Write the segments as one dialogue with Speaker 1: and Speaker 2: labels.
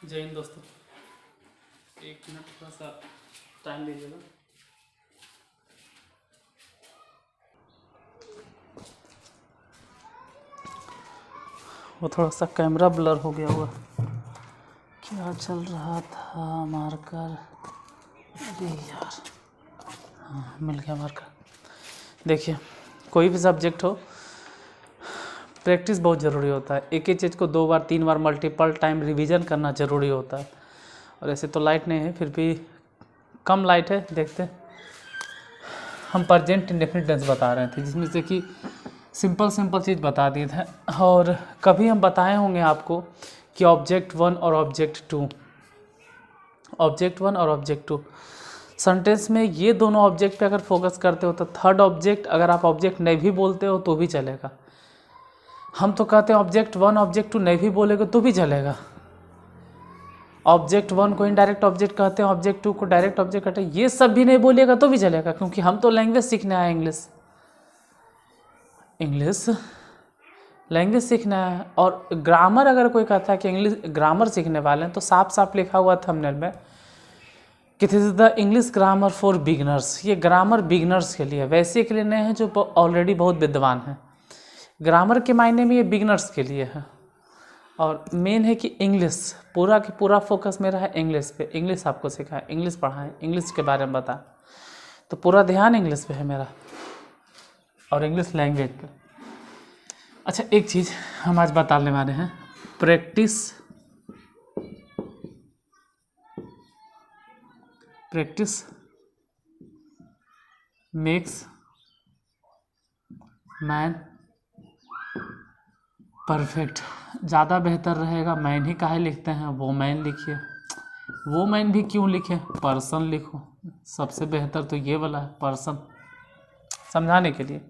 Speaker 1: जय हिंद दोस्तों। एक मिनट थोड़ा सा टाइम दीजिएगा। वो थोड़ा सा कैमरा ब्लर हो गया हुआ। क्या चल रहा था? मार्कर। अरे यार, हाँ मिल गया मार्कर। देखिए, कोई भी सब्जेक्ट हो, प्रैक्टिस बहुत ज़रूरी होता है। एक ही चीज़ को 2 बार 3 बार मल्टीपल टाइम रिवीजन करना ज़रूरी होता है। और ऐसे तो लाइट नहीं है, फिर भी कम लाइट है। देखते हैं, हम प्रेजेंट इंडेफिनिट टेंस बता रहे थे, जिसमें से कि सिंपल चीज़ बता दिए थे। और कभी हम बताए होंगे आपको कि ऑब्जेक्ट 1 और ऑब्जेक्ट 2, सेंटेंस में ये दोनों ऑब्जेक्ट पे अगर फोकस करते हो तो थर्ड ऑब्जेक्ट अगर आप ऑब्जेक्ट नहीं भी बोलते हो तो भी चलेगा। हम तो कहते हैं ऑब्जेक्ट 1 ऑब्जेक्ट 2 नहीं भी बोलेगा तो भी चलेगा। ऑब्जेक्ट 1 को इनडायरेक्ट ऑब्जेक्ट कहते हैं, ऑब्जेक्ट 2 को डायरेक्ट ऑब्जेक्ट कहते हैं। ये सब भी नहीं बोलिएगा तो भी चलेगा, क्योंकि हम तो लैंग्वेज सीखने आए। इंग्लिश लैंग्वेज सीखना है। और ग्रामर अगर कोई कहता है कि इंग्लिश ग्रामर सीखने वाले हैं, तो साफ साफ लिखा हुआ थंबनेल में कि this is the English grammar for beginners. ये ग्रामर बिगनर्स के लिए, वैसे के लिए नहीं है जो ऑलरेडी बहुत विद्वान हैं। ग्रामर के मायने में ये बिगनर्स के लिए है। और मेन है कि इंग्लिश, पूरा की पूरा फोकस मेरा है इंग्लिश पे। इंग्लिश आपको सिखाएं, इंग्लिश पढ़ाएं, इंग्लिश के बारे में बताएं, तो पूरा ध्यान इंग्लिश पे है मेरा और इंग्लिश लैंग्वेज पे। अच्छा, एक चीज़ हम आज बताने वाले हैं, प्रैक्टिस मेक्स मैन परफेक्ट। ज़्यादा बेहतर रहेगा मैन ही काहे लिखते हैं, वो मैन लिखिए। वो मैन भी क्यों लिखे, पर्सन लिखो। सबसे बेहतर तो ये वाला है, पर्सन, समझाने के लिए,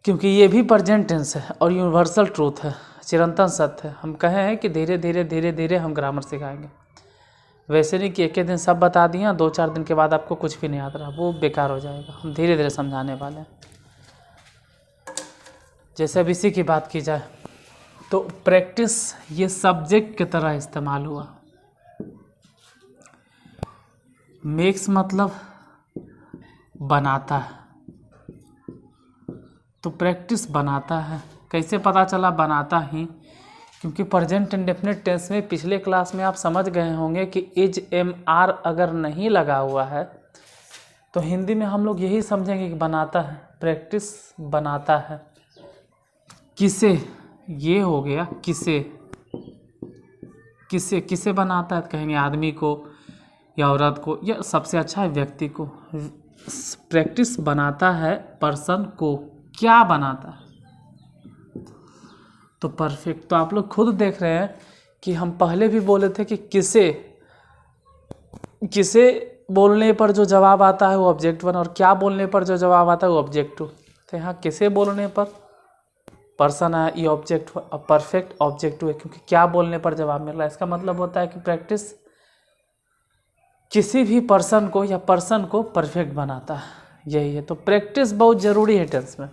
Speaker 1: क्योंकि ये भी प्रेजेंट टेंस है और यूनिवर्सल ट्रूथ है, चिरंतन सत्य है। हम कहे हैं कि धीरे धीरे हम ग्रामर सिखाएंगे। वैसे नहीं कि एक ही दिन सब बता दिया, 2-4 दिन के बाद आपको कुछ भी नहीं आता रहा, वो बेकार हो जाएगा। हम धीरे धीरे समझाने वाले हैं। जैसे अब इसी की बात की जाए तो प्रैक्टिस ये सब्जेक्ट की तरह इस्तेमाल हुआ। मेक्स मतलब बनाता है, तो प्रैक्टिस बनाता है। कैसे पता चला बनाता ही? क्योंकि प्रेजेंट इंडेफिनिट टेंस में पिछले क्लास में आप समझ गए होंगे कि इज एम आर अगर नहीं लगा हुआ है तो हिंदी में हम लोग यही समझेंगे कि बनाता है, प्रैक्टिस बनाता है। किसे, ये हो गया किसे, किसे किसे बनाता है तो कहेंगे आदमी को या औरत को, या सबसे अच्छा है व्यक्ति को। प्रैक्टिस बनाता है पर्सन को। क्या बनाता है? तो परफेक्ट। तो आप लोग खुद देख रहे हैं कि हम पहले भी बोले थे कि किसे बोलने पर जो जवाब आता है वो ऑब्जेक्ट 1, और क्या बोलने पर जो जवाब आता है वो ऑब्जेक्ट 2। तो यहाँ किसे बोलने पर पर्सन है, ये ऑब्जेक्ट, परफेक्ट ऑब्जेक्ट 2 है, क्योंकि क्या बोलने पर जवाब मिल रहा है। इसका मतलब होता है कि प्रैक्टिस किसी भी पर्सन को या पर्सन को परफेक्ट बनाता है, यही है। तो प्रैक्टिस बहुत ज़रूरी है टेंस में।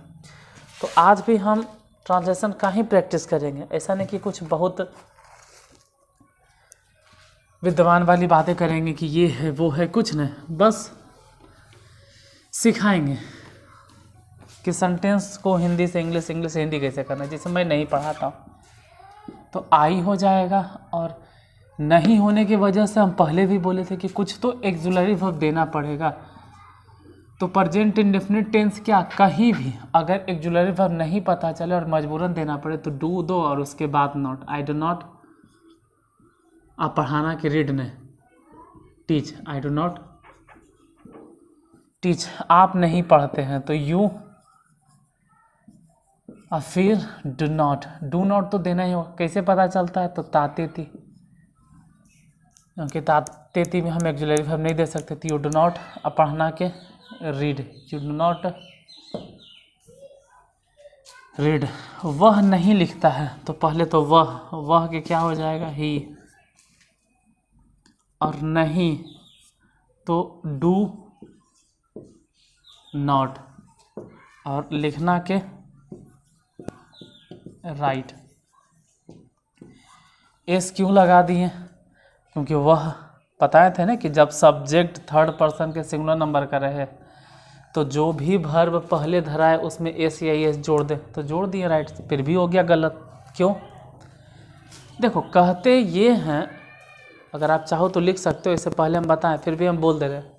Speaker 1: तो आज भी हम ट्रांसलेशन का ही प्रैक्टिस करेंगे। ऐसा नहीं कि कुछ बहुत विद्वान वाली बातें करेंगे कि ये है वो है, कुछ नहीं, बस सिखाएंगे कि सेंटेंस को हिंदी से इंग्लिश, इंग्लिश से हिंदी कैसे करना है। जिसे मैं नहीं पढ़ाता हूँ तो आई हो जाएगा, और नहीं होने की वजह से हम पहले भी बोले थे कि कुछ तो एक्सुलरी वर्ब देना पड़ेगा। तो प्रेजेंट इंडेफिनिट टेंस क्या, कहीं भी अगर एक्सुलरी वर्ब नहीं पता चले और मजबूरन देना पड़े तो डू दो और उसके बाद नॉट। आई डू नॉट, आप पढ़ाना कि रीड ने, teach, I do not teach, आप नहीं पढ़ते हैं तो यू, और फिर डू नॉट तो देना ही होगा। कैसे पता चलता है? तो ताते थी, क्योंकि ताते थी में हम एक्सुलरी वर्ब नहीं दे सकते थे। यू डू नॉट, अब पढ़ना के read, you do not read. वह नहीं लिखता है, तो पहले तो वह के क्या हो जाएगा, ही, और नहीं तो डू नॉट, और लिखना के राइट। एस क्यों लगा दिए? क्योंकि वह बताए थे ना कि जब सब्जेक्ट थर्ड पर्सन के सिंगुलर नंबर का रहे तो जो भी वर्ब पहले धरा है उसमें एस या एस जोड़ दे, तो जोड़ दिए राइट। फिर भी हो गया गलत। क्यों? देखो कहते ये हैं, अगर आप चाहो तो लिख सकते हो, इससे पहले हम बताएं फिर भी हम बोल दे रहे हैं।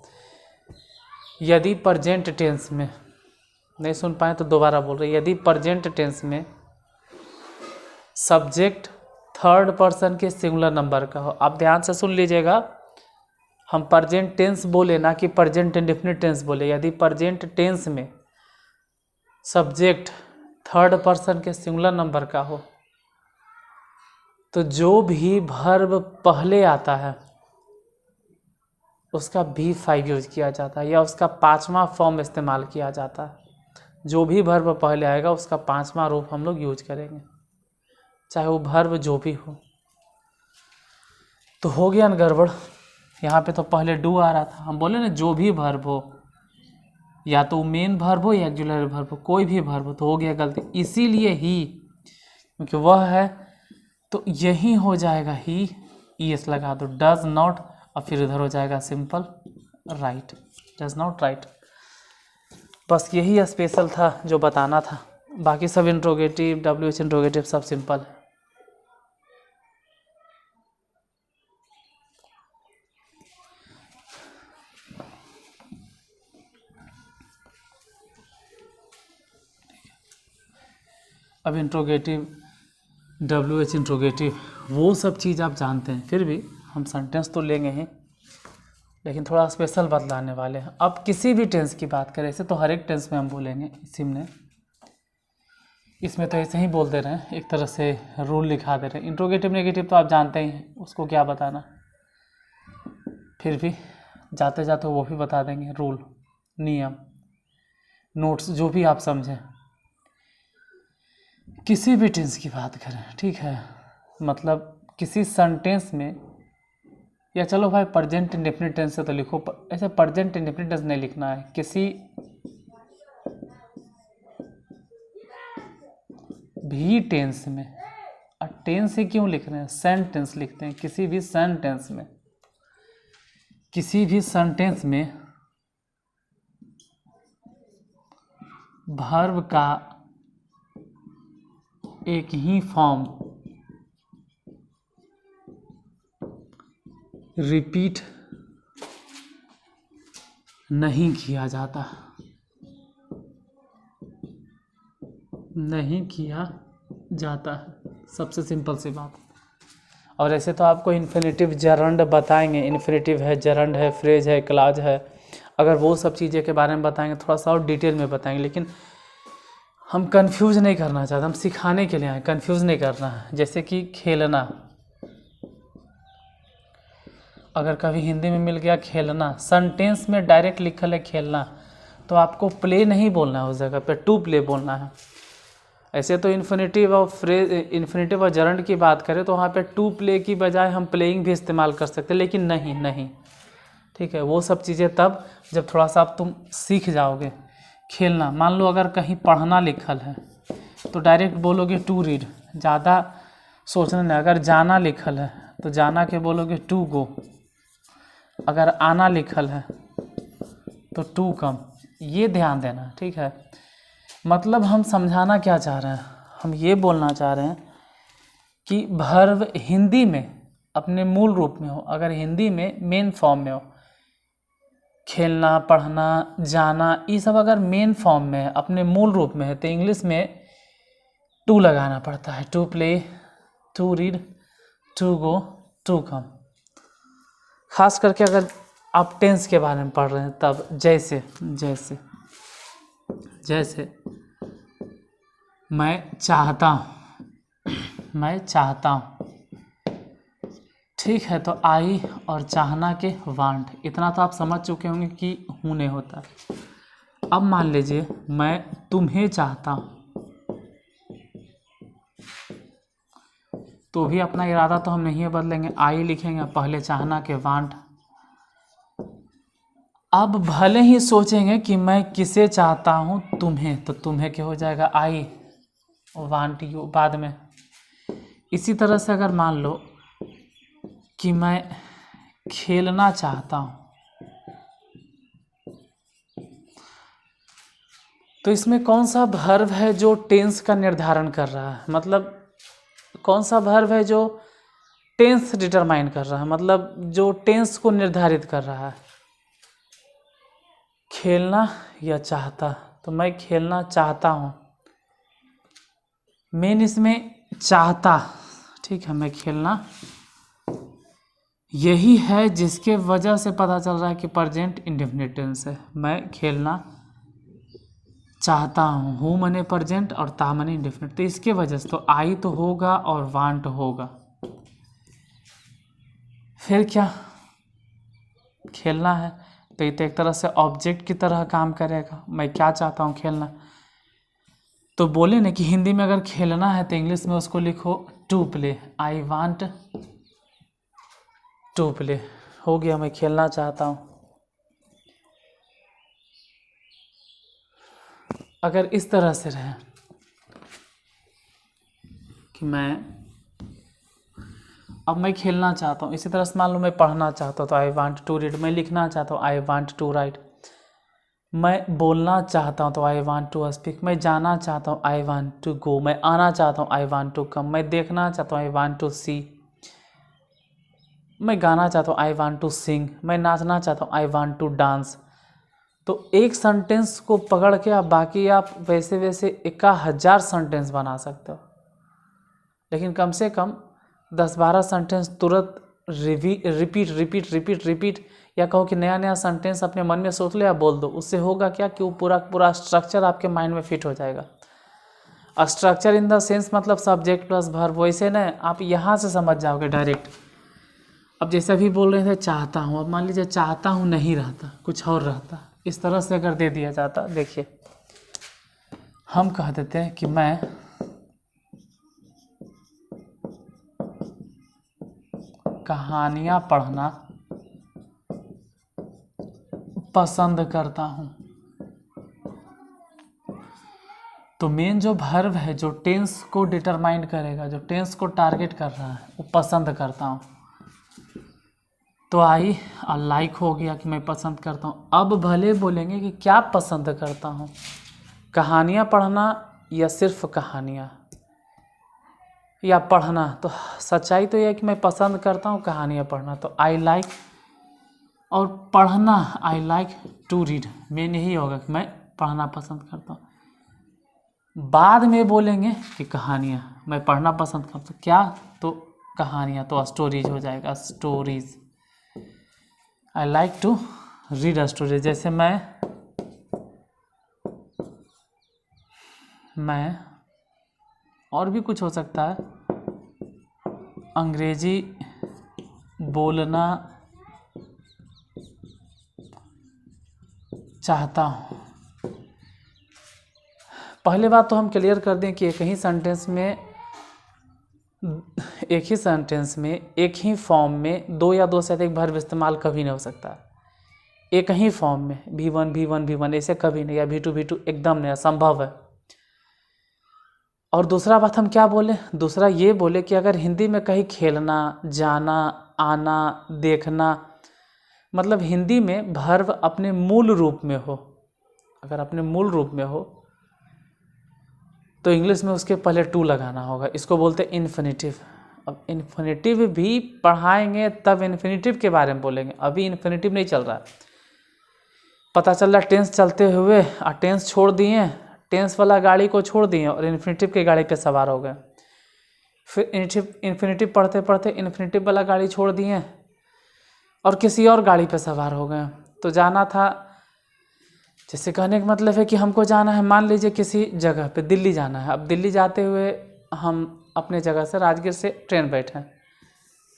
Speaker 1: यदि प्रेजेंट टेंस में, नहीं सुन पाए तो दोबारा बोल रहे, यदि प्रेजेंट टेंस में सब्जेक्ट थर्ड पर्सन के सिंगुलर नंबर का हो, आप ध्यान से सुन लीजिएगा, हम प्रेजेंट टेंस बोले ना कि प्रेजेंट इंडेफिनिट टेंस बोले। यदि प्रेजेंट टेंस में सब्जेक्ट थर्ड पर्सन के सिंगुलर नंबर का हो तो जो भी वर्ब पहले आता है उसका V5 यूज किया जाता है या उसका 5वां फॉर्म इस्तेमाल किया जाता है। जो भी वर्ब पहले आएगा उसका 5वां रूप हम लोग यूज करेंगे, चाहे वो वर्ब जो भी हो। तो हो गया ना गड़बड़। यहाँ पे तो पहले डू आ रहा था, हम बोले ना जो भी वर्ब हो, या तो मेन वर्ब हो या ऑक्सिलरी वर्ब हो, कोई भी वर्ब हो, तो हो गया गलती। इसीलिए ही, क्योंकि वह है तो यही हो जाएगा ही, ES लगा दो, डज नॉट, और फिर इधर हो जाएगा simple right, does not right. बस यही स्पेशल था जो बताना था, बाकी सब इंट्रोगेटिव, WH इंट्रोगेटिव सब सिंपल है। अब इंट्रोगेटिव, WH इंट्रोगेटिव, वो सब चीज़ आप जानते हैं, फिर भी हम सेंटेंस तो लेंगे ही, लेकिन थोड़ा स्पेशल बतलाने वाले हैं। अब किसी भी टेंस की बात करें, ऐसे तो हर एक टेंस में हम बोलेंगे, इसी में इसमें तो ऐसे ही बोल दे रहे हैं, एक तरह से रूल लिखा दे रहे हैं। इंट्रोगेटिव नेगेटिव तो आप जानते ही हैं, उसको क्या बताना, फिर भी जाते जाते वो भी बता देंगे, रूल, नियम, नोट्स, जो भी आप समझें। किसी भी टेंस की बात करें, ठीक है, मतलब किसी सेंटेंस में, या चलो भाई प्रेजेंट इंडेफिनिट टेंस से तो लिखो, ऐसे प्रेजेंट इंडेफिनिट टेंस नहीं लिखना है, किसी भी टेंस में। और टेंस ही क्यों लिख रहे हैं, सेंटेंस लिखते हैं। किसी भी सेंटेंस में, किसी भी सेंटेंस में वर्ब का एक ही फॉर्म रिपीट नहीं किया जाता, नहीं किया जाता है, सबसे सिंपल सी बात। और ऐसे तो आपको इन्फिनेटिव जरंड बताएंगे, इन्फिनेटिव है, जरंड है, फ्रेज है, क्लाज है, अगर वो सब चीज़ें के बारे में बताएंगे थोड़ा सा और डिटेल में बताएंगे, लेकिन हम कंफ्यूज नहीं करना चाहते, हम सिखाने के लिए आए, कंफ्यूज नहीं करना है। जैसे कि खेलना, अगर कभी हिंदी में मिल गया खेलना, सेंटेंस में डायरेक्ट लिखल है खेलना, तो आपको प्ले नहीं बोलना है, उस जगह पे टू प्ले बोलना है। ऐसे तो इन्फिनेटिव और फ्रेज, इन्फिनेटिव और जरंड की बात करें तो वहाँ पे टू प्ले की बजाय हम प्लेइंग भी इस्तेमाल कर सकते हैं, लेकिन नहीं, ठीक है, वो सब चीज़ें तब जब थोड़ा सा आप तुम सीख जाओगे। खेलना, मान लो अगर कहीं पढ़ना लिखल है तो डायरेक्ट बोलोगे टू रीड, ज़्यादा सोचना नहीं। अगर जाना लिखल है तो जाना के बोलोगे टू गो, अगर आना लिखल है तो टू कम, ये ध्यान देना, ठीक है। मतलब हम समझाना क्या चाह रहे हैं, हम ये बोलना चाह रहे हैं कि वर्ब हिंदी में अपने मूल रूप में हो, अगर हिंदी में मेन फॉर्म में हो, खेलना, पढ़ना, जाना, ये सब अगर मेन फॉर्म में है, अपने मूल रूप में है, तो इंग्लिश में टू लगाना पड़ता है, to play, to read, to go, to come. खास करके अगर आप टेंस के बारे में पढ़ रहे हैं तब, जैसे जैसे जैसे मैं चाहता हूँ, मैं चाहता हूँ, ठीक है, तो आई और चाहना के वांट, इतना तो आप समझ चुके होंगे कि होने होता है। अब मान लीजिए मैं तुम्हें चाहता हूँ, तो भी अपना इरादा तो हम नहीं बदलेंगे, आई लिखेंगे, पहले चाहना के वांट। अब भले ही सोचेंगे कि मैं किसे चाहता हूँ, तुम्हें, तो तुम्हें क्या हो जाएगा, आई, वांट यू बाद में। इसी तरह से अगर मान लो कि मैं खेलना चाहता हूँ। तो इसमें कौन सा वर्ब है जो टेंस का निर्धारण कर रहा है, मतलब कौन सा वर्ब है जो टेंस डिटरमाइन कर रहा है, मतलब जो टेंस को निर्धारित कर रहा है, खेलना या चाहता। तो मैं खेलना चाहता हूँ, मेन इसमें चाहता, ठीक है, मैं खेलना, यही है जिसके वजह से पता चल रहा है कि प्रेजेंट इंडेफिनिट टेंस है। मैं खेलना चाहता हूँ, हूँ मने प्रेजेंट और ता मने इंडेफिनिट, तो इसके वजह से तो आई तो होगा और वांट होगा। फिर क्या, खेलना है तो ये तो एक तरह से ऑब्जेक्ट की तरह काम करेगा। मैं क्या चाहता हूँ, खेलना। तो बोले ना कि हिंदी में अगर खेलना है तो इंग्लिश में उसको लिखो to play, I want to play, हो गया, मैं खेलना चाहता हूँ। अगर इस तरह से रहे कि मैं खेलना चाहता हूँ, इसी तरह से मान लो मैं पढ़ना चाहता हूँ तो आई वांट टू रीड, मैं लिखना चाहता हूँ आई वांट टू राइट, मैं बोलना चाहता हूँ तो आई वांट टू स्पीक, मैं जाना चाहता हूँ आई वांट टू गो, मैं आना चाहता हूँ आई वांट टू कम, मैं देखना चाहता हूँ आई वांट टू सी, मैं गाना चाहता हूँ आई वांट टू सिंग, मैं नाचना चाहता हूँ आई वांट टू डांस। तो एक सेंटेंस को पकड़ के आप बाकी आप वैसे वैसे 1000 सेंटेंस बना सकते हो, लेकिन कम से कम 10-12 सेंटेंस तुरंत रिपीट या कहो कि नया नया सेंटेंस अपने मन में सोच लो या बोल दो। उससे होगा क्या कि वो पूरा स्ट्रक्चर आपके माइंड में फिट हो जाएगा। स्ट्रक्चर इन द सेंस मतलब सब्जेक्ट प्लस वर्ब, वैसे ना आप यहाँ से समझ जाओगे डायरेक्ट। अब जैसे अभी बोल रहे थे चाहता हूँ, अब मान लीजिए चाहता हूँ नहीं रहता, कुछ और रहता, इस तरह से अगर दे दिया जाता, देखिए हम कह देते हैं कि मैं कहानियाँ पढ़ना पसंद करता हूँ। तो मेन जो वर्ब है जो टेंस को डिटरमाइन करेगा, जो टेंस को टारगेट कर रहा है, वो पसंद करता हूँ। तो आई लाइक हो गया कि मैं पसंद करता हूँ। अब भले बोलेंगे कि क्या पसंद करता हूँ, कहानियाँ पढ़ना या सिर्फ कहानियाँ या पढ़ना, तो सच्चाई तो यह है कि मैं पसंद करता हूँ कहानियाँ पढ़ना। तो आई लाइक और पढ़ना, आई लाइक टू रीड, मेन यही होगा कि मैं पढ़ना पसंद करता हूँ। बाद में बोलेंगे कि कहानियाँ, मैं पढ़ना पसंद करता हूँ, क्या, तो कहानियाँ, तो स्टोरीज हो जाएगा, stories. I like to read a story. जैसे मैं और भी कुछ हो सकता है, अंग्रेजी बोलना चाहता हूँ। पहले बात तो हम क्लियर कर दें कि एक ही सेंटेंस में एक ही फॉर्म में दो या दो से अधिक वर्ब इस्तेमाल कभी नहीं हो सकता। एक ही फॉर्म में V1 ऐसे कभी नहीं, या V2 एकदम नहीं, असंभव है। और दूसरा बात हम क्या बोले, दूसरा ये बोले कि अगर हिंदी में कहीं खेलना, जाना, आना, देखना, मतलब हिंदी में वर्ब अपने मूल रूप में हो, अगर अपने मूल रूप में हो तो इंग्लिश में उसके पहले टू लगाना होगा। इसको बोलते हैं इन्फिनिटिव। अब इन्फिनिटिव भी पढ़ाएंगे तब इन्फिनिटिव के बारे में बोलेंगे, अभी इन्फिनिटिव नहीं चल रहा है। पता चल रहा टेंस चलते हुए और टेंस छोड़ दिए, टेंस वाला गाड़ी को छोड़ दिए और इन्फिनिटिव की गाड़ी पे सवार हो गए। फिर इन्फिनिटिव पढ़ते पढ़ते इन्फिनिटिव वाला गाड़ी छोड़ दिए और किसी और गाड़ी पे सवार हो गए। तो जाना था, जैसे कहने का मतलब है कि हमको जाना है, मान लीजिए किसी जगह पे दिल्ली जाना है। अब दिल्ली जाते हुए हम अपने जगह से राजगीर से ट्रेन बैठे,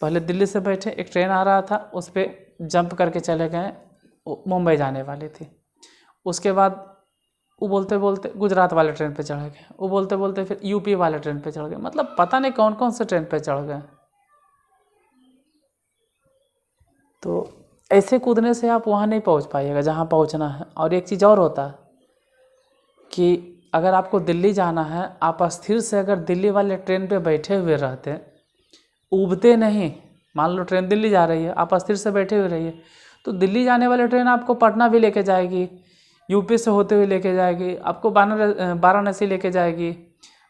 Speaker 1: पहले दिल्ली से बैठे, एक ट्रेन आ रहा था, उस पर जंप करके चले गए, मुंबई जाने वाली थी। उसके बाद वो बोलते बोलते गुजरात वाले ट्रेन पे चढ़ गए, वो बोलते बोलते फिर यूपी वाले ट्रेन पे चढ़ गए, मतलब पता नहीं कौन कौन से ट्रेन पे चढ़ गए। तो ऐसे कूदने से आप वहाँ नहीं पहुँच पाइएगा जहाँ पहुँचना है। और एक चीज़ और होता है कि अगर आपको दिल्ली जाना है, आप स्थिर से अगर दिल्ली वाले ट्रेन पे बैठे हुए रहते, उबते नहीं, मान लो ट्रेन दिल्ली जा रही है, आप अस्थिर से बैठे हुए रहिए, तो दिल्ली जाने वाली ट्रेन आपको पटना भी लेके जाएगी, यूपी से होते हुए लेके जाएगी, आपको वाराणसी लेके जाएगी,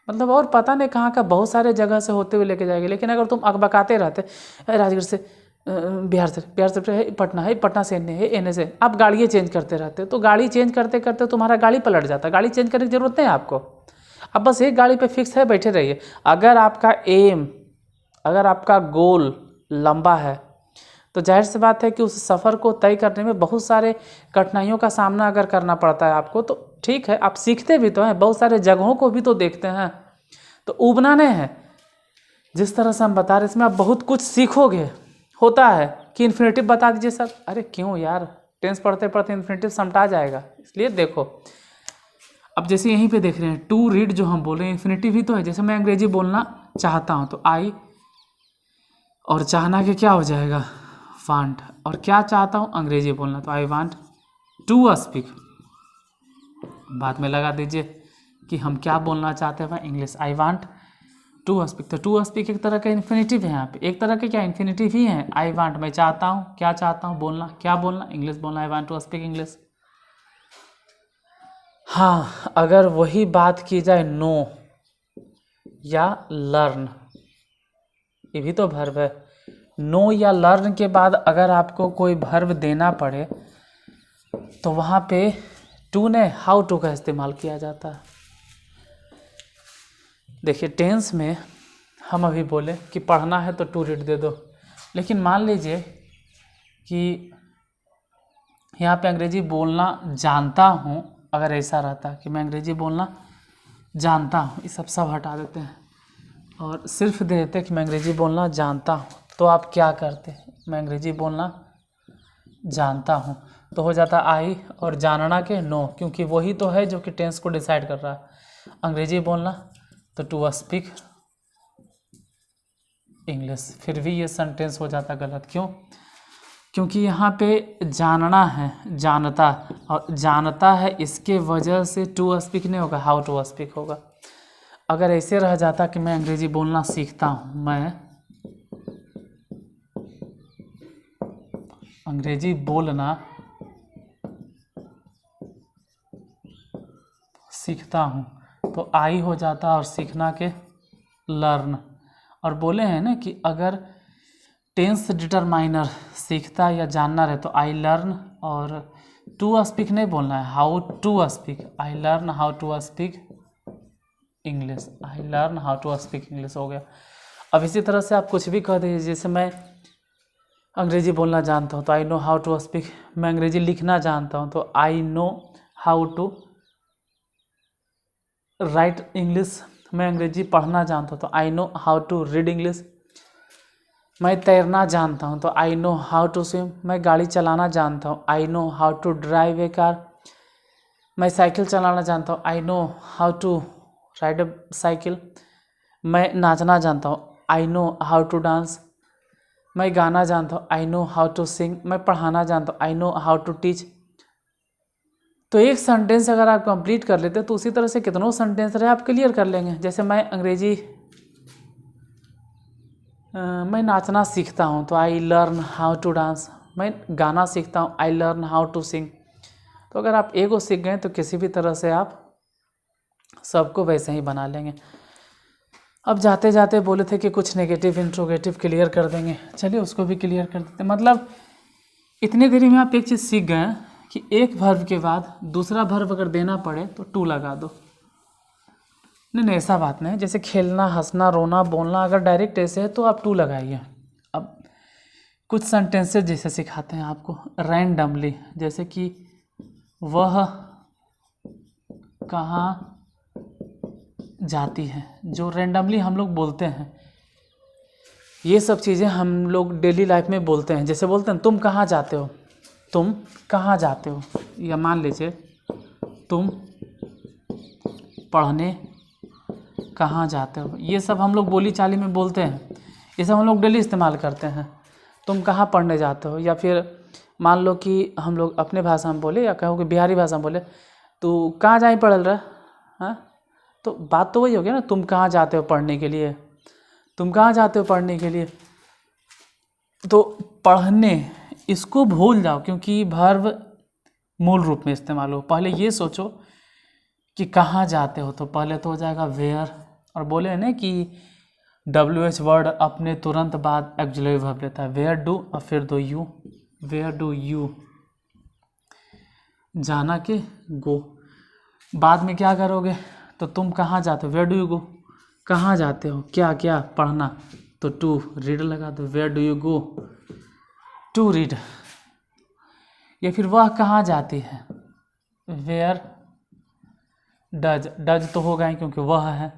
Speaker 1: मतलब और पता नहीं कहाँ का बहुत सारे जगह से होते हुए लेके जाएगी। लेकिन अगर तुम अकबकाते रहते, राजगीर से बिहार से है पटना, है पटना से एन है, एन से आप गाड़ियाँ चेंज करते रहते, तो गाड़ी चेंज करते करते तुम्हारा गाड़ी पलट जाता। गाड़ी चेंज करने की जरूरत नहीं है आपको, अब बस एक गाड़ी पे फिक्स है, बैठे रहिए। अगर आपका एम, अगर आपका गोल लंबा है तो जाहिर सी बात है कि उस सफ़र को तय करने में बहुत सारे कठिनाइयों का सामना अगर करना पड़ता है आपको, तो ठीक है, आप सीखते भी तो हैं, बहुत सारे जगहों को भी तो देखते हैं, तो ऊबना नहीं है। जिस तरह से हम बता रहे इसमें आप बहुत कुछ सीखोगे। होता है कि इन्फिनेटिव बता दीजिए सर, अरे क्यों यार, टेंस पढ़ते पढ़ते इन्फिनेटिव समटा जाएगा, इसलिए देखो। अब जैसे यहीं पे देख रहे हैं टू रीड, जो हम बोल रहे हैं इन्फिनेटिव ही तो है। जैसे मैं अंग्रेजी बोलना चाहता हूँ तो आई, और चाहना के क्या हो जाएगा, वांट, और क्या चाहता हूँ अंग्रेजी बोलना, तो आई वांट टू स्पीक। बाद में लगा दीजिए कि हम क्या बोलना चाहते हैं, English, I want to speak. तो टू स्पीक एक तरह का इन्फिनेटिव है यहाँ पे, एक तरह के क्या इन्फिनेटिव ही है। आई वांट मैं चाहता हूँ, क्या चाहता हूँ बोलना, क्या बोलना, इंग्लिश बोलना, I want to speak English. हाँ, अगर वही बात की जाए नो या लर्न, ये भी तो वर्ब है। नो या लर्न के बाद अगर आपको कोई वर्ब देना पड़े तो वहाँ पे टू ने हाउ टू का इस्तेमाल किया जाता है। देखिए टेंस में हम अभी बोले कि पढ़ना है तो टू रीड दे दो, लेकिन मान लीजिए कि यहाँ पे अंग्रेजी बोलना जानता हूँ, अगर ऐसा रहता कि मैं अंग्रेजी बोलना जानता हूँ, ये सब हटा देते हैं और सिर्फ दे देते कि मैं अंग्रेजी बोलना जानता हूँ, तो आप क्या करते, मैं अंग्रेजी बोलना जानता हूँ, तो हो जाता आई और जानना के नो, क्योंकि वही तो है जो कि टेंस को डिसाइड कर रहा है। अंग्रेजी बोलना तो टू स्पीक इंग्लिश, फिर भी ये सेंटेंस हो जाता गलत। क्यों? क्योंकि यहाँ पे जानना है, जानता, और जानता है, इसके वजह से टू स्पीक नहीं होगा, हाउ टू स्पीक होगा। अगर ऐसे रह जाता कि मैं अंग्रेजी बोलना सीखता हूँ, मैं अंग्रेजी बोलना सीखता हूँ, तो आई हो जाता और सीखना के लर्न। और बोले हैं ना कि अगर टेंस डिटरमाइनर सीखता या जानना रहे तो आई लर्न, और टू स्पीक नहीं बोलना है, how to speak, I learn how to speak English, I learn how to speak English हो गया। अब इसी तरह से आप कुछ भी कह दीजिए, जैसे मैं अंग्रेजी बोलना जानता हूँ तो I know how to speak, मैं अंग्रेजी लिखना जानता हूँ तो I know how to write English, मैं अंग्रेजी पढ़ना जानता हूँ तो I know how to read English, मैं तैरना जानता हूँ तो I know how to swim, मैं गाड़ी चलाना जानता हूँ I know how to drive a car, मैं साइकिल चलाना जानता हूँ I know how to ride a cycle, मैं नाचना जानता हूँ I know how to dance, मैं गाना जानता हूँ I know how to sing, मैं पढ़ाना जानता हूँ I know how to teach. तो एक सेंटेंस अगर आप कंप्लीट कर लेते हैं तो उसी तरह से कितनों सेंटेंस रहे आप क्लियर कर लेंगे। जैसे मैं अंग्रेजी मैं नाचना सीखता हूँ तो I learn how to dance, मैं गाना सीखता हूँ I learn how to sing. तो अगर आप एक को सीख गए तो किसी भी तरह से आप सबको वैसे ही बना लेंगे। अब जाते जाते बोले थे कि कुछ नेगेटिव इंट्रोगेटिव क्लियर कर देंगे, चलिए उसको भी क्लियर कर देते हैं। मतलब इतनी देरी में आप एक चीज़ सीख गए कि एक वर्ब के बाद दूसरा वर्ब अगर देना पड़े तो टू लगा दो। नहीं ऐसा बात नहीं है, जैसे खेलना, हंसना, रोना, बोलना, अगर डायरेक्ट ऐसे है तो आप टू लगाइए। अब कुछ सेंटेंसेस जैसे सिखाते हैं आपको रैंडमली, जैसे कि वह कहाँ जाती है, जो रैंडमली हम लोग बोलते हैं, ये सब चीज़ें हम लोग डेली लाइफ में बोलते हैं। जैसे बोलते हैं तुम कहाँ जाते हो, तुम कहाँ जाते हो, या मान लीजिए तुम पढ़ने कहाँ जाते हो, ये सब हम लोग बोली चाली में बोलते हैं, ये सब हम लोग डेली इस्तेमाल करते हैं। तुम कहाँ पढ़ने जाते हो, या फिर मान लो कि हम लोग अपने भाषा में बोले या कहो कि बिहारी भाषा में बोले तू कहाँ जाई पढ़ल रहा, हाँ, तो बात तो वही हो गया ना, तुम कहाँ जाते हो पढ़ने के लिए, तुम कहाँ जाते हो पढ़ने के लिए। तो पढ़ने इसको भूल जाओ, क्योंकि वर्ब मूल रूप में इस्तेमाल हो। पहले ये सोचो कि कहाँ जाते हो, तो पहले तो हो जाएगा वेयर, और बोले ना कि WH वर्ड अपने तुरंत बाद एक्जुलरी वर्ब लेता है, वेयर डू और फिर दो यू, वेयर डू यू, जाना के गो। बाद में क्या करोगे, तो तुम कहाँ जाते हो, वेयर डू यू गो, कहाँ जाते हो, क्या क्या पढ़ना, तो टू रीड लगा दो, where do you go to read. या फिर वह कहाँ जाती है, वेयर डज, डज तो होगा ही क्योंकि वह है,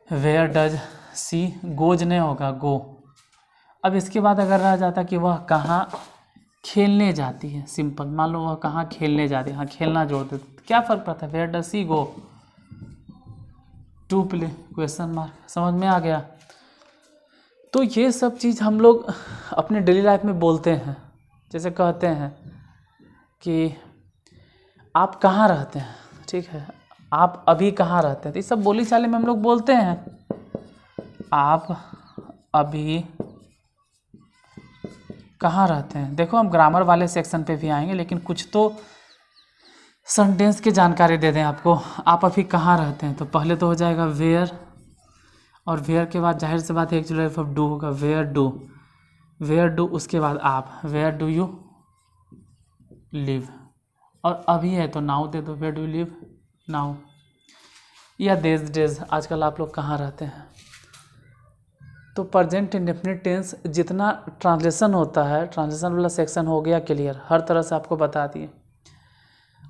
Speaker 1: वेयर डज सी, गोज नहीं होगा गो। अब इसके बाद अगर रह जाता कि वह कहाँ खेलने जाती है, सिंपल, मान लो वह कहाँ खेलने जाती है, हाँ खेलना जोड़ देते, तो क्या फ़र्क पड़ता है, where does she go to play, question mark, समझ में आ गया। तो ये सब चीज़ हम लोग अपने डेली लाइफ में बोलते हैं, जैसे कहते हैं कि आप कहाँ रहते हैं, ठीक है, आप अभी कहाँ रहते हैं, तो ये सब बोली चाली में हम लोग बोलते हैं, आप अभी कहाँ रहते हैं। देखो हम ग्रामर वाले सेक्शन पे भी आएंगे, लेकिन कुछ तो सेंटेंस की जानकारी दे दें आपको। आप अभी कहाँ रहते हैं, तो पहले तो हो जाएगा वेयर, और वेयर के बाद जाहिर सी बात है एक्चुअली वर्ब डू होगा, वेयर डू, वेयर डू, उसके बाद आप, वेयर डू यू लिव, और अभी है तो नाउ दे दो, where do you live now, या दिस डेज, आजकल आप लोग कहाँ रहते हैं। तो प्रेजेंट इंडेफिनिट टेंस जितना ट्रांसलेशन होता है, ट्रांसलेशन वाला सेक्शन हो गया क्लियर, हर तरह से आपको बता दिए।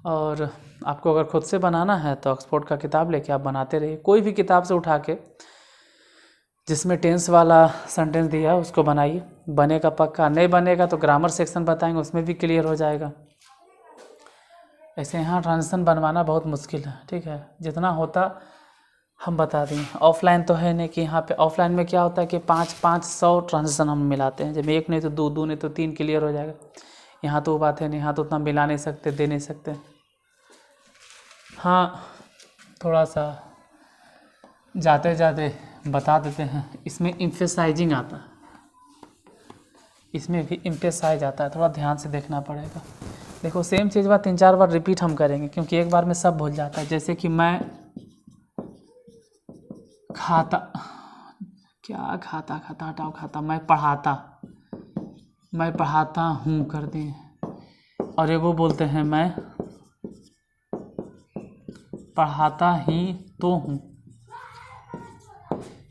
Speaker 1: और आपको अगर खुद से बनाना है तो ऑक्सफोर्ड का किताब लेके आप बनाते रहिए, कोई भी किताब से उठा के जिसमें टेंस वाला सेंटेंस दिया है उसको बनाइए, बनेगा पक्का, नहीं बनेगा तो ग्रामर सेक्शन बताएंगे उसमें भी क्लियर हो जाएगा। ऐसे यहाँ ट्रांसलेशन बनवाना बहुत मुश्किल है, ठीक है, जितना होता हम बता दें। ऑफलाइन तो है नहीं कि यहाँ पे, ऑफलाइन में क्या होता है कि 500 ट्रांसलेशन हम मिलाते हैं, जब एक नहीं तो दो नहीं तो 3 क्लियर हो जाएगा। यहाँ तो वो बात है नहीं, यहाँ तो उतना मिला नहीं सकते, दे नहीं सकते। हाँ थोड़ा सा जाते जाते बता देते हैं, इसमें एम्फेसाइजिंग आता है, इसमें भी एम्फेसाइज आता है, थोड़ा ध्यान से देखना पड़ेगा। देखो सेम चीज़ बात 3-4 बार रिपीट हम करेंगे, क्योंकि एक बार में सब भूल जाता है। जैसे कि मैं खाता, क्या खाता खाता हटाओ खाता, मैं पढ़ाता हूँ कर दें, और ये वो बोलते हैं मैं पढ़ाता ही तो हूँ,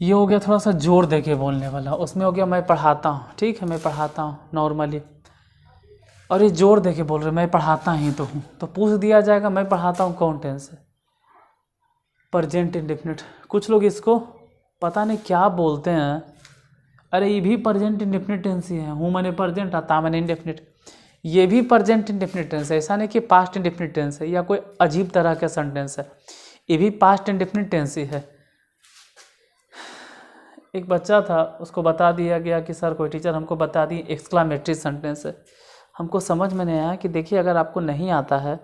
Speaker 1: ये हो गया थोड़ा सा जोर दे के बोलने वाला। उसमें हो गया मैं पढ़ाता हूँ, ठीक है, मैं पढ़ाता हूँ नॉर्मली, और ये जोर दे के बोल रहे मैं पढ़ाता ही तो हूँ, तो पूछ दिया जाएगा मैं पढ़ाता हूँ कौन टेंस है, प्रेजेंट इंडेफिनिट। कुछ लोग इसको पता नहीं क्या बोलते हैं, अरे ये भी प्रेजेंट इंडेफिनिट टेंस ही है, हूँ मैंने प्रेजेंट, आता मैंने इंडेफिनिट, ये भी प्रेजेंट इंडेफिनिट टेंस है, ऐसा नहीं कि पास्ट इंडेफिनिट टेंस है या कोई अजीब तरह का सेंटेंस है, ये भी पास्ट इंडेफिनिट टेंस ही है। एक बच्चा था, उसको बता दिया गया कि सर कोई टीचर हमको बता दी एक्सक्लामेटरी सेंटेंस है। हमको समझ में नहीं आया कि देखिए अगर आपको नहीं आता है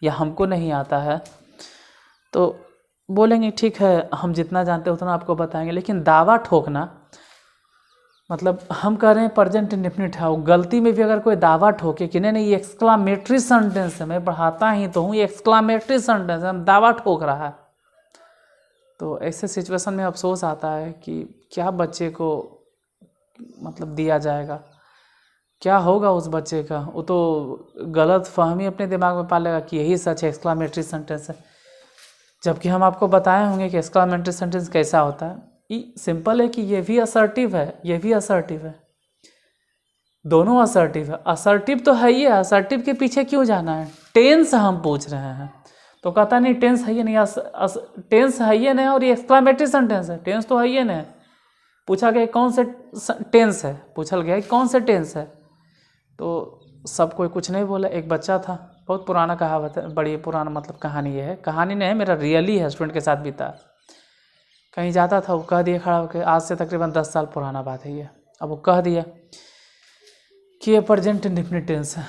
Speaker 1: या हमको नहीं आता है तो बोलेंगे ठीक है हम जितना जानते हैं उतना आपको बताएंगे, लेकिन दावा ठोकना, मतलब हम कह रहे हैं प्रेजेंट इंडेफिनिट है, वो गलती में भी अगर कोई दावा ठोके कि नहीं ये एक्सक्लामेटरी सेंटेंस है, मैं पढ़ाता ही तो हूँ, ये एक्सक्लामेटरी सेंटेंस है, हम दावा ठोक रहा है, तो ऐसे सिचुएशन में अफसोस आता है कि क्या बच्चे को मतलब दिया जाएगा, क्या होगा उस बच्चे का, वो तो गलत फहमी अपने दिमाग में पालेगा कि यही सच है, एक्सक्लामेटरी सेंटेंस है, जबकि हम आपको बताए होंगे कि एक्सक्लामेटरी सेंटेंस कैसा होता है। ये सिंपल है कि ये भी असर्टिव है, ये भी असर्टिव है, दोनों असर्टिव है। असर्टिव तो है ही है, असर्टिव के पीछे क्यों जाना है, टेंस हम पूछ रहे हैं, तो कहता नहीं टेंस है ही नहीं, टेंस है ही नहीं, और ये एक्सक्लामेटरी सेंटेंस है, टेंस तो है ही नहीं। पूछा गया कौन से टेंस है, पूछल गया कौन से टेंस है, तो सब कोई कुछ नहीं बोला। एक बच्चा था, बहुत पुराना कहावत है, बड़ी पुराना मतलब कहानी ये है, कहानी नहीं है, मेरा रियली है, स्टूडेंट के साथ भी था। कहीं जाता था, वो कह दिया खड़ा होकर, आज से तकरीबन 10 साल पुराना बात है ये, अब वो कह दिया कि ये प्रेजेंट इंडेफिनिट टेंस है,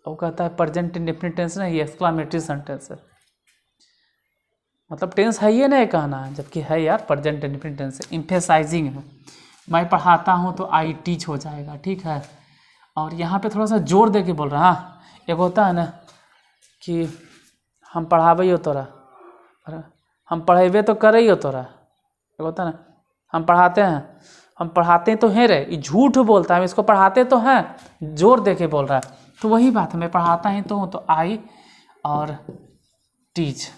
Speaker 1: वो कहता है प्रेजेंट इंडेफिनिट टेंस नहीं, ये एक्सक्लामेटरी सेंटेंस है, मतलब टेंस है ये नहीं कहना है, जबकि है यार प्रेजेंट इंडेफिनिट टेंस है, एम्फेसाइजिंग है, मैं पढ़ाता हूँ तो आई टीच हो जाएगा, ठीक है। और यहाँ पे थोड़ा सा जोर दे के बोल रहा। हाँ, एक होता है ना कि हम पढ़ाबे हो तोरा, हम पढ़ेबे तो करे हो तोरा, एक होता है ना हम पढ़ाते तो हैं रे, ये झूठ बोलता है, हम इसको पढ़ाते तो हैं, जोर दे के बोल रहा है। तो वही बात है, मैं पढ़ाता ही तो हूँ तो आई और टीच।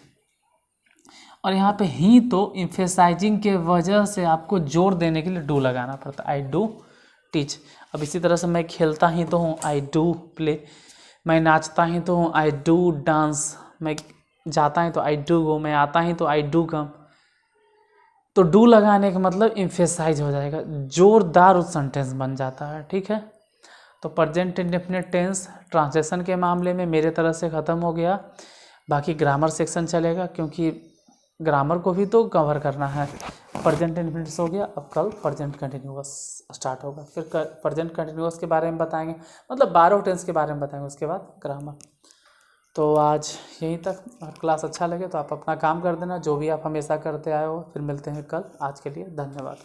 Speaker 1: और यहाँ पे ही तो इम्फेसाइजिंग के वजह से आपको जोर देने के लिए डू लगाना पड़ता है, आई डू टीच। अब इसी तरह से मैं खेलता ही तो हूँ, आई डू प्ले। मैं नाचता ही तो हूँ, आई डू डांस। मैं जाता ही तो आई डू गो, मैं आता ही तो आई डू कम। तो डू लगाने का मतलब इम्फेसाइज हो जाएगा, जोरदार उस सेंटेंस बन जाता है, ठीक है। तो प्रेजेंट इंडेफिनिट टेंस ट्रांसलेशन के मामले में मेरे तरफ से ख़त्म हो गया। बाकी ग्रामर सेक्शन चलेगा, क्योंकि ग्रामर को भी तो कवर करना है। प्रेजेंट इंडेफिनिट हो गया, अब कल प्रेजेंट कंटिन्यूअस स्टार्ट होगा, फिर प्रेजेंट कंटिन्यूअस के बारे में बताएंगे, मतलब 12 टेंस के बारे में बताएंगे, उसके बाद ग्रामर। तो आज यहीं तक। और क्लास अच्छा लगे तो आप अपना काम कर देना, जो भी आप हमेशा करते आए हो। फिर मिलते हैं कल, आज के लिए धन्यवाद।